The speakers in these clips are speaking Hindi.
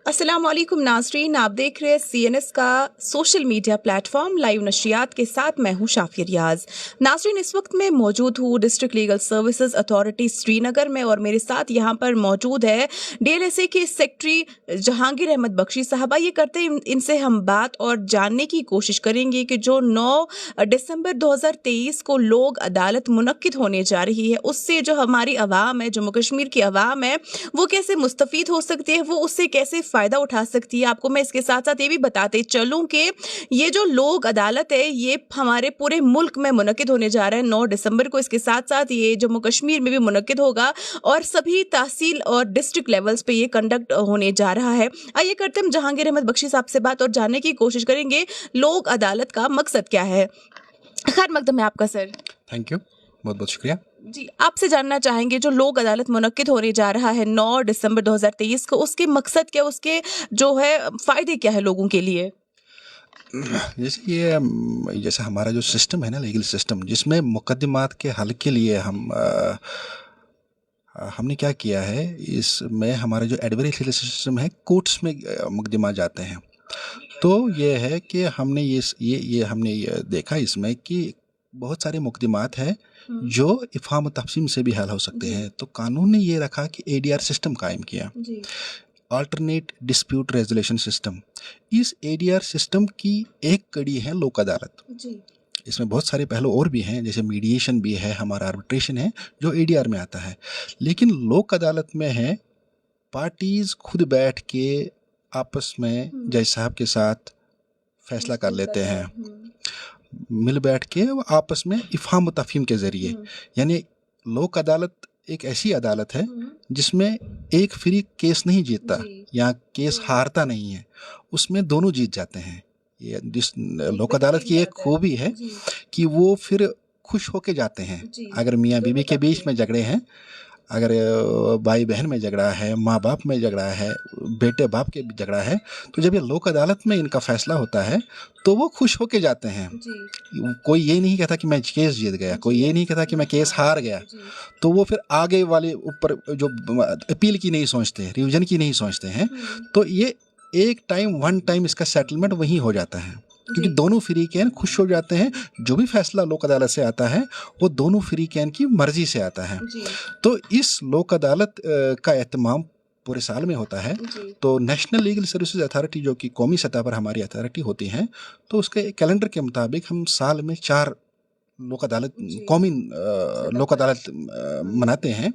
अस्सलाम वालेकुम नाज़रीन, आप देख रहे हैं CNS का सोशल मीडिया प्लेटफॉर्म लाइव नशरियात के साथ मैं हूं शाफिया रियाज। नाज़रीन, इस वक्त मैं मौजूद हूं district legal services authority Srinagar में और मेरे साथ यहां पर मौजूद है DLSA के सेक्रेटरी जहांगीर अहमद बख्शी साहब। ये करते हैं इनसे हम बात और जानने की कोशिश करेंगे कि जो 9 दिसंबर 2023 को लोक अदालत मुनक्किद होने जा रही है, उससे जो हमारी आवाम है, जम्मू कश्मीर की आवाम है, वो कैसे मुस्तफ़ीद हो सकती है, वो उससे कैसे फ़ायदा उठा सकती है। आपको मैं इसके साथ साथ ये भी बताते चलूँ कि ये जो लोक अदालत है, ये हमारे पूरे मुल्क में मुनक्किद होने जा रहा है 9 दिसंबर को। इसके साथ साथ ये जम्मू कश्मीर में भी मुनक्किद होगा और सभी तहसील और डिस्ट्रिक्ट लेवल्स पे ये कंडक्ट होने जा रहा है। आइए करते हम जहांगीर अहमद बख्शी साहब से बात और जानने की कोशिश करेंगे लोक अदालत का मकसद क्या है। खैर मकदम है आपका सर। थैंक यू, बहुत बहुत शुक्रिया। जी, आपसे जानना चाहेंगे जो लोक अदालत मुनक्किद होने जा रहा है 9 दिसंबर 2023 को, उसके मकसद क्या, उसके जो है फ़ायदे क्या है लोगों के लिए? जैसे हमारा जो सिस्टम है ना, लीगल सिस्टम, जिसमें मुकदमात के हल के लिए हमने क्या किया है, इसमें हमारा जो एडवरसरी सिस्टम है, कोर्ट्स में मुकदमा जाते हैं। तो ये है कि हमने हमने ये देखा इसमें कि बहुत सारे मुकदमात हैं जो इफ़हाम तफसीम से भी हल हो सकते हैं। तो कानून ने ये रखा कि ADR सिस्टम कायम किया, अल्टरनेट डिस्प्यूट रेजोल्यूशन सिस्टम। इस ADR सिस्टम की एक कड़ी है लोक अदालत। इसमें बहुत सारे पहलू और भी हैं, जैसे मीडिएशन भी है, हमारा आर्बिट्रेशन है जो ADR में आता है। लेकिन लोक अदालत में है पार्टीज खुद बैठ के आपस में जज साहब के साथ फैसला कर लेते हैं, मिल बैठ के आपस में इफ़हाम तफहीम के ज़रिए। यानी लोक अदालत एक ऐसी अदालत है जिसमें एक फ्री केस नहीं जीतता या केस हारता नहीं है, उसमें दोनों जीत जाते हैं। ये जिस लोक अदालत की एक खूबी है कि वो फिर खुश होके जाते हैं। अगर मियाँ बीवी के बीच में झगड़े हैं, अगर भाई बहन में झगड़ा है, माँ बाप में झगड़ा है, बेटे बाप के झगड़ा है, तो जब ये लोक अदालत में इनका फैसला होता है तो वो खुश होके जाते हैं। कोई ये नहीं कहता कि मैं केस जीत गया, कोई ये नहीं कहता कि मैं केस हार गया। तो वो फिर आगे वाले ऊपर जो अपील की नहीं सोचते, रिवीजन की नहीं सोचते हैं। तो ये एक टाइम वन टाइम इसका सेटलमेंट वहीं हो जाता है, क्योंकि दोनों फ्री कैन खुश हो जाते हैं। जो भी फैसला लोक अदालत से आता है वो दोनों फ्री कैन की मर्जी से आता है। तो इस लोक अदालत का एहतमाम पूरे साल में होता है। तो नेशनल लीगल सर्विसेज अथॉरिटी, जो कि कौमी सतह पर हमारी अथॉरिटी होती हैं, तो उसके कैलेंडर के मुताबिक हम साल में 4 लोक अदालत, कौमी लोक अदालत मनाते हैं,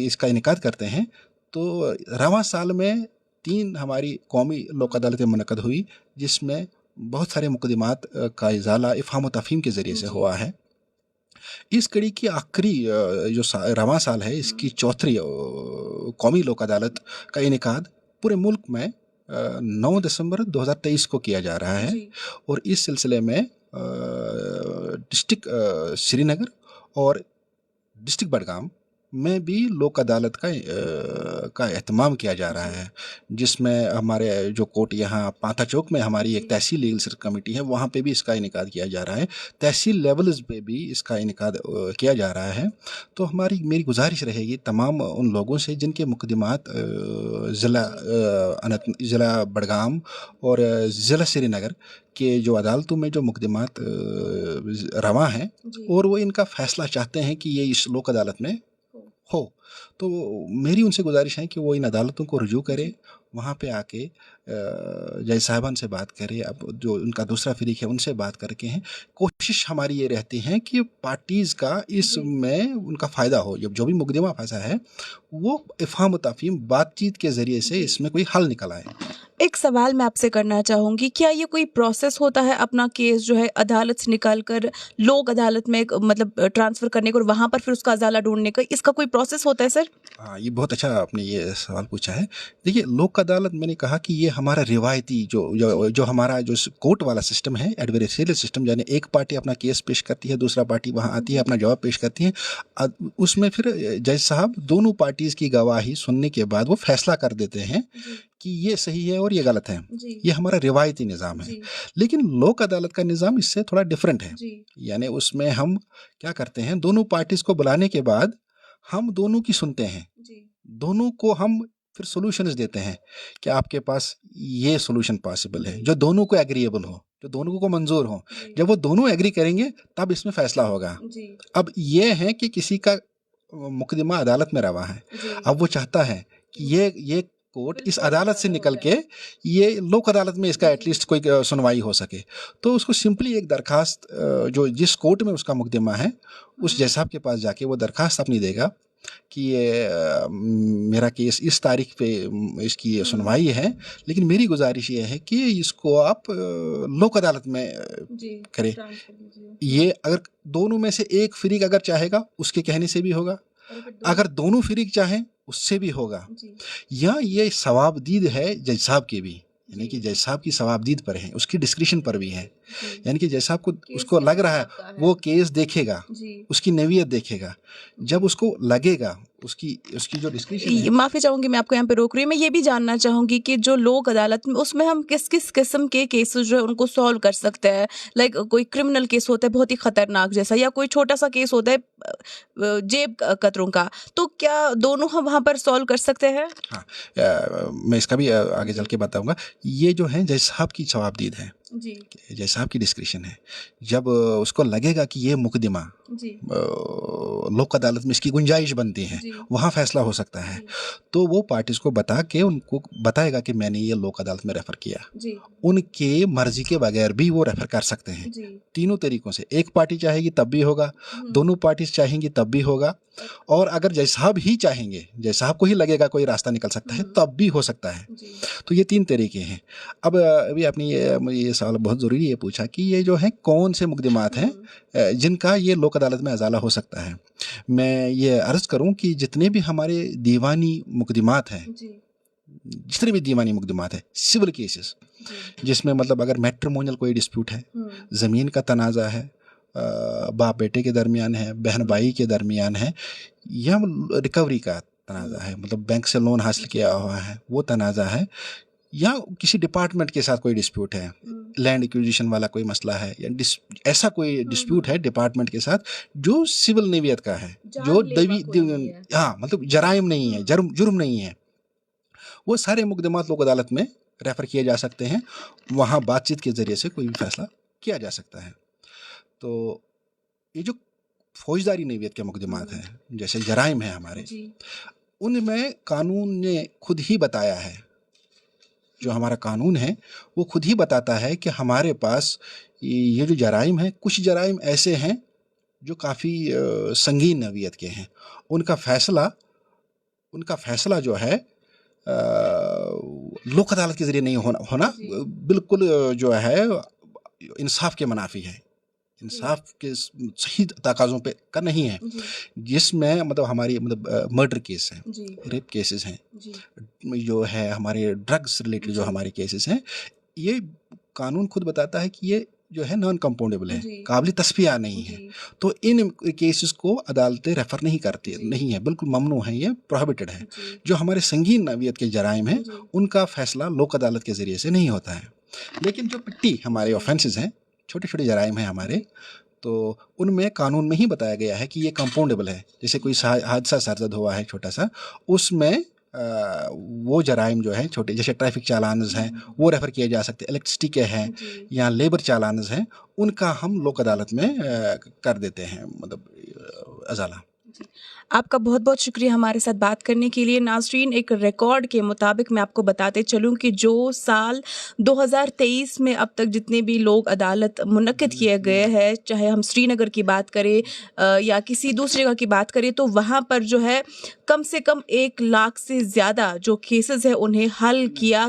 इसका इनेकाद करते हैं। तो रवां साल में 3 हमारी कौमी लोक अदालतें मुनक़द हुई, जिसमें बहुत सारे मुकदमात का इजाला इफ़हाम तफहीम के ज़रिए से हुआ है। इस कड़ी की आखिरी जो रवां साल है, इसकी चौथी कौमी लोक अदालत का इनेकाद पूरे मुल्क में 9 दिसंबर 2023 को किया जा रहा है। और इस सिलसिले में डिस्ट्रिक्ट श्रीनगर और डिस्ट्रिक्ट बडगाम में भी लोक अदालत का एहतमाम किया जा रहा है, जिसमें हमारे जो कोर्ट यहाँ पांथा चौक में हमारी एक तहसील लीगल सर्विस कमेटी है, वहाँ पे भी इसका इनेकाद किया जा रहा है। तहसील लेवल्स पे भी इसका इनेकाद किया जा रहा है। तो मेरी गुजारिश रहेगी तमाम उन लोगों से जिनके मुकदमात ज़िला बडगाम और ज़िला श्रीनगर के जो अदालतों में जो मुकदमात रवा हैं और वो इनका फ़ैसला चाहते हैं कि ये इस लोक अदालत में हो, तो मेरी उनसे गुजारिश है कि वो इन अदालतों को रुजू करें, वहाँ पे आके जज साहिबान से बात करें। अब जो उनका दूसरा फरीक है उनसे बात करके हैं। कोशिश हमारी ये रहती है कि पार्टीज़ का इसमें उनका फ़ायदा हो। जो भी मुकदमा फंसा है वो इफ़हाम तफहीम बातचीत के ज़रिए से इसमें कोई हल निकल आए। एक सवाल मैं आपसे करना चाहूँगी, क्या ये कोई प्रोसेस होता है अपना केस जो है अदालत से निकाल कर लोक अदालत में मतलब ट्रांसफ़र करने का और वहाँ पर फिर उसका अदाला ढूंढने का, इसका कोई प्रोसेस होता है सर? हाँ, ये बहुत अच्छा आपने ये सवाल पूछा है। देखिए, लोक अदालत मैंने कहा कि ये हमारा रिवायती जो हमारा जो कोर्ट वाला सिस्टम है, एडवर्सरियल सिस्टम, यानी एक पार्टी अपना केस पेश करती है, दूसरा पार्टी वहाँ आती है, अपना जवाब पेश करती है। उसमें फिर जज साहब दोनों पार्टीज़ की गवाही सुनने के बाद वो फैसला कर देते हैं कि ये सही है और ये गलत है। ये हमारा रिवायती निज़ाम है। लेकिन लोक अदालत का निज़ाम इससे थोड़ा डिफरेंट है। यानी उसमें हम क्या करते हैं, दोनों पार्टीज़ को बुलाने के बाद हम दोनों की सुनते हैं, दोनों को हम फिर सॉल्यूशंस देते हैं कि आपके पास ये सॉल्यूशन पॉसिबल है जो दोनों को एग्रीएबल हो, जो दोनों को मंजूर हो। जब वो दोनों एग्री करेंगे तब इसमें फैसला होगा। अब ये है कि किसी का मुकदमा अदालत में रवा है, अब वो चाहता है कि ये कोर्ट इस अदालत से निकल के ये लोक अदालत में इसका एटलीस्ट कोई सुनवाई हो सके। तो उसको सिंपली एक दरखास्त जो जिस कोर्ट में उसका मुकदमा है उस जज साहब के पास जाके वो दरखास्त अपनी देगा कि ये मेरा केस इस तारीख पे इसकी ये सुनवाई है, लेकिन मेरी गुजारिश ये है कि इसको आप लोक अदालत में करें। ये अगर दोनों में से एक फरीक अगर चाहेगा उसके कहने से भी होगा, अगर दोनों फरीक चाहें उससे भी होगा, या ये सवाबदीद है जज साहब के भी, यानी कि जज साहब की सवाबदीद पर है, उसकी डिस्क्रिशन पर भी है। यानी कि जज साहब को उसको लग रहा है वो केस देखेगा, उसकी नवीयत देखेगा, जब उसको लगेगा उसकी जो डिस्क्रिशन है। माफ़ी चाहूँगी, मैं आपको यहाँ पे रोक रही हूँ। मैं ये भी जानना चाहूँगी कि जो लोक अदालत में उसमें हम किस किस किस्म के केसेस जो है उनको सॉल्व कर सकते हैं। लाइक कोई क्रिमिनल केस होता है बहुत ही खतरनाक जैसा, या कोई छोटा सा केस होता है जेब कतरों का, तो क्या दोनों हम वहाँ पर सॉल्व कर सकते हैं? हाँ, मैं इसका भी आगे चल के बताऊंगा। ये जो है जज साहब की सवाबदीद है, जज साहब की डिस्क्रिशन है। जब उसको लगेगा कि ये मुकदमा लोक अदालत में इसकी गुंजाइश बनती है, वहाँ फैसला हो सकता है, तो वो पार्टीज को बता के उनको बताएगा कि मैंने ये लोक अदालत में रेफर किया। उनके मर्जी के बगैर भी वो रेफर कर सकते हैं तीनों तरीकों से। एक पार्टी चाहेगी तब भी होगा, दोनों पार्टीज चाहेंगी तब भी होगा, और अगर जज साहब ही चाहेंगे, जज साहब को ही लगेगा कोई रास्ता निकल सकता है, तब भी हो सकता है। तो ये 3 तरीके हैं। अब अभी आपने ये सवाल बहुत ज़रूरी ये पूछा कि ये जो है कौन से मुकदमात हैं जिनका ये लोक अदालत में अजाला हो सकता है। मैं ये अर्ज़ करूं कि जितने भी हमारे दीवानी मुकदमात हैं, जितने भी दीवानी मुकदमात हैं, सिविल केसेस जिसमें मतलब अगर मैट्रिमोनियल कोई डिस्प्यूट है, ज़मीन का तनाज़ा है, बाप बेटे के दरमियान है, बहन भाई के दरमियान है, या रिकवरी का तनाज़ा है, मतलब बैंक से लोन हासिल किया हुआ है वो तनाज़ा है, या किसी डिपार्टमेंट के साथ कोई डिस्प्यूट है, लैंड एक्विजिशन वाला कोई मसला है, या ऐसा कोई डिस्प्यूट है डिपार्टमेंट के साथ जो सिविल नवीयत का है, जो हाँ मतलब जराइम नहीं है, जुर्म नहीं है, वो सारे मुकदमात लोक अदालत में रेफर किए जा सकते हैं। वहाँ बातचीत के ज़रिए से कोई भी फैसला किया जा सकता है। तो ये जो फौजदारी नवीयत के मुकदमात हैं, जैसे जराइम है हमारे, उनमें कानून ने खुद ही बताया है, जो हमारा कानून है वो खुद ही बताता है कि हमारे पास ये जो जराइम है, कुछ जराइम ऐसे हैं जो काफ़ी संगीन नवीयत के हैं। उनका फैसला जो है लोक अदालत के ज़रिए नहीं होना बिल्कुल जो है इंसाफ के मुनाफी है, इंसाफ के सही तकाज़ों पे का नहीं है। जिसमें मतलब हमारी मतलब मर्डर केस हैं, रेप केसेस हैं, जो है हमारे ड्रग्स रिलेटेड जो हमारे केसेस हैं, ये कानून खुद बताता है कि ये जो है नॉन कंपाउंडेबल है, काबिल तस्फिया नहीं है। तो इन केसेस को अदालतें रेफर नहीं करती, नहीं है, बिल्कुल ममनू है, ये प्रोहिबिटेड है। जो हमारे संगीन नवीयत के जराइम हैं उनका फैसला लोक अदालत के ज़रिए से नहीं होता है। लेकिन जो पिट्टी हमारे ऑफेंसेस हैं, छोटे छोटे जराइम हैं हमारे, तो उनमें कानून में ही बताया गया है कि ये कंपाउंडेबल है। जैसे कोई हादसा सरजद हुआ है छोटा सा, उसमें वो जराइम जो है छोटे, जैसे ट्रैफिक चालान्स हैं वो रेफ़र किए जा सकते, इलेक्ट्रिसिटी के हैं या लेबर चालान्स हैं, उनका हम लोक अदालत में कर देते हैं मतलब अजाला। आपका बहुत बहुत शुक्रिया हमारे साथ बात करने के लिए। नाज़रीन, एक रिकॉर्ड के मुताबिक मैं आपको बताते चलूं कि जो साल 2023 में अब तक जितने भी लोक अदालत मुनक्किद किए गए हैं, चाहे हम श्रीनगर की बात करें या किसी दूसरी जगह की बात करें, तो वहाँ पर जो है कम से कम 1 लाख से ज़्यादा जो केसेस हैं उन्हें हल किया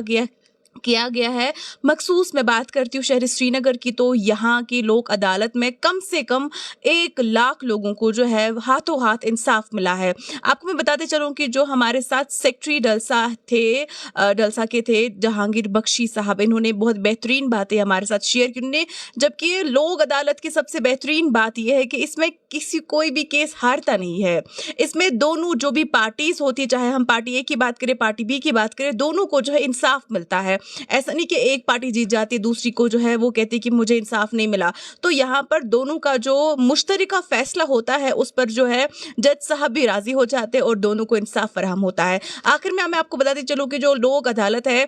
गया है। मखसूस मैं बात करती हूँ शहर श्रीनगर की, तो यहाँ की लोक अदालत में कम से कम 1 लाख लोगों को जो है हाथों हाथ इंसाफ मिला है। आपको मैं बताते चलूँ कि जो हमारे साथ सेक्रेटरी डलसा के थे जहांगीर बख्शी साहब, इन्होंने बहुत बेहतरीन बातें हमारे साथ शेयर की उन्होंने। जबकि लोक अदालत की सबसे बेहतरीन बात यह है कि इसमें कोई भी केस हारता नहीं है। इसमें दोनों जो भी पार्टीज होती है, चाहे हम पार्टी ए की बात करें, पार्टी बी की बात करें, दोनों को जो है इंसाफ मिलता है। ऐसा नहीं कि एक पार्टी जीत जाती है, दूसरी को जो है वो कहती है कि मुझे इंसाफ नहीं मिला। तो यहाँ पर दोनों का जो मुश्तरका फैसला होता है उस पर जो है जज साहब भी राजी हो जाते हैं और दोनों को इंसाफ फराहम होता है। आखिर में मैं आपको बताती चलूं कि जो लोक अदालत है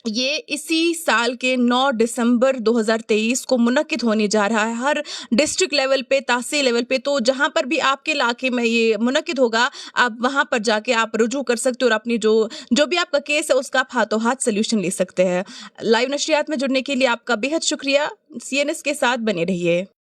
ये इसी साल के 9 दिसंबर 2023 को मुनक्किद होने जा रहा है, हर डिस्ट्रिक्ट लेवल पे, तहसील लेवल पे। तो जहां पर भी आपके इलाके में ये मुनक्किद होगा, आप वहां पर जाके आप रुजू कर सकते हो और अपनी जो जो भी आपका केस है उसका आप हाथों हाथ सोल्यूशन ले सकते हैं। लाइव नशरियात में जुड़ने के लिए आपका बेहद शुक्रिया। सीएनएस के साथ बने रहिए।